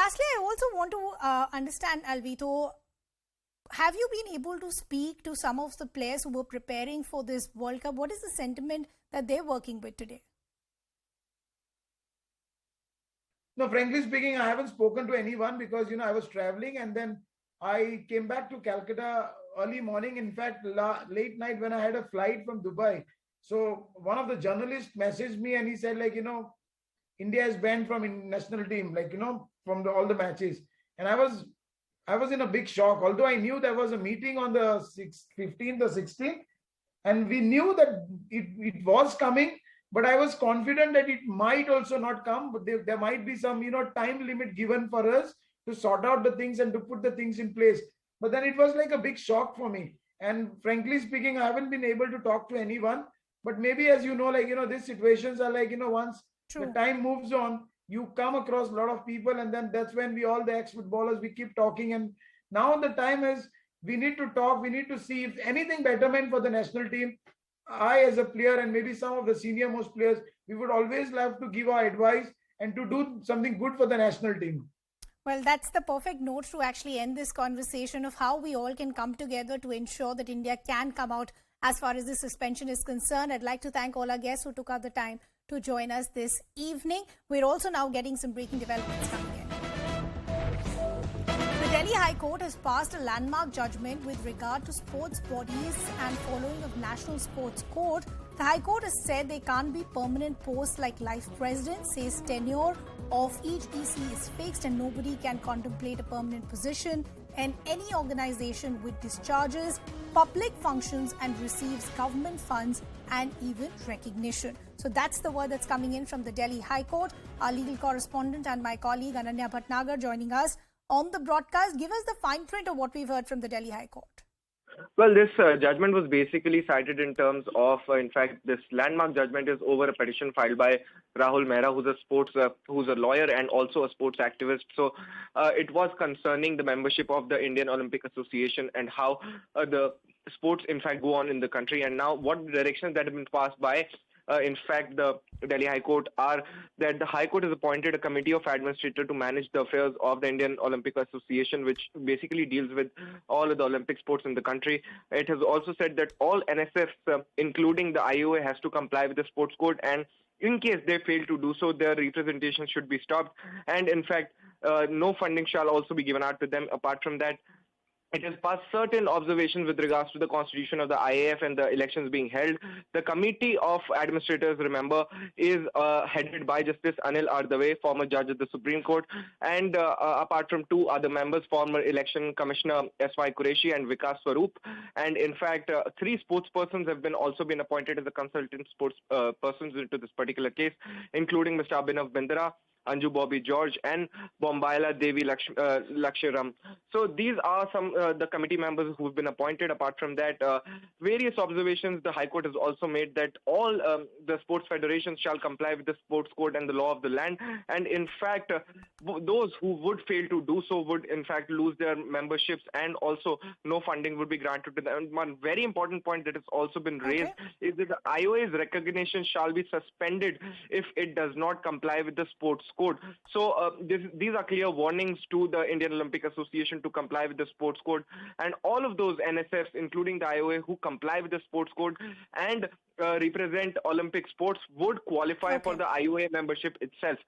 lastly, I also want to understand, Alvito, have you been able to speak to some of the players who were preparing for this World Cup? What is the sentiment that they're working with today? No, frankly speaking, I haven't spoken to anyone because, I was traveling and then I came back to Calcutta early morning. In fact, late night when I had a flight from Dubai. So one of the journalists messaged me and he said, India is banned from national team, from all the matches. And I was in a big shock, although I knew there was a meeting on the 15th or 16th, and we knew that it was coming, but I was confident that it might also not come, but there might be some, time limit given for us to sort out the things and to put the things in place. But then it was like a big shock for me. And frankly speaking, I haven't been able to talk to anyone. But maybe, as these situations are once True. the time moves on, you come across a lot of people, and then that's when we all the ex-footballers, we keep talking. And now the time is, we need to talk, we need to see if anything betterment for the national team. I, as a player, and maybe some of the senior most players, we would always love to give our advice and to do something good for the national team. Well, that's the perfect note to actually end this conversation of how we all can come together to ensure that India can come out as far as the suspension is concerned. I'd like to thank all our guests who took out the time to join us this evening. We're also now getting some breaking developments coming in. The Delhi High Court has passed a landmark judgment with regard to sports bodies and following of National Sports Code. The High Court has said they can't be permanent posts like life president, says tenure of each EC is fixed and nobody can contemplate a permanent position in any organization which discharges public functions and receives government funds and even recognition. So that's the word that's coming in from the Delhi High Court. Our legal correspondent and my colleague Ananya Bhatnagar joining us on the broadcast. Give us the fine print of what we've heard from the Delhi High Court. Well, this judgment was basically cited in terms of, in fact, this landmark judgment is over a petition filed by Rahul Mehra, who's a lawyer and also a sports activist. So it was concerning the membership of the Indian Olympic Association and how the sports, in fact, go on in the country. And now what directions that have been passed by in fact, the Delhi High Court are that the High Court has appointed a committee of administrators to manage the affairs of the Indian Olympic Association, which basically deals with all of the Olympic sports in the country. It has also said that all NSFs, including the IOA, has to comply with the sports code, and in case they fail to do so, their representation should be stopped. And in fact, no funding shall also be given out to them. Apart from that, it has passed certain observations with regards to the constitution of the AIFF and the elections being held. The committee of administrators, remember, is headed by Justice Anil Ardave, former judge of the Supreme Court, and apart from two other members, former election commissioner S.Y. Qureshi and Vikas Swaroop. And in fact, three sports persons have also been appointed as the consultant sports persons into this particular case, including Mr. Abhinav Bindra, Anju Bobby George, and Bombaila Devi Laksharam. So these are some the committee members who have been appointed. Apart from that, various observations the High Court has also made that all the sports federations shall comply with the sports code and the law of the land. And in fact, those who would fail to do so would in fact lose their memberships, and also no funding would be granted to them. And one very important point that has also been raised is that the IOA's recognition shall be suspended if it does not comply with the sports code. So these are clear warnings to the Indian Olympic Association to comply with the sports code, and all of those NSFs, including the IOA, who comply with the sports code and represent Olympic sports would qualify for the IOA membership itself.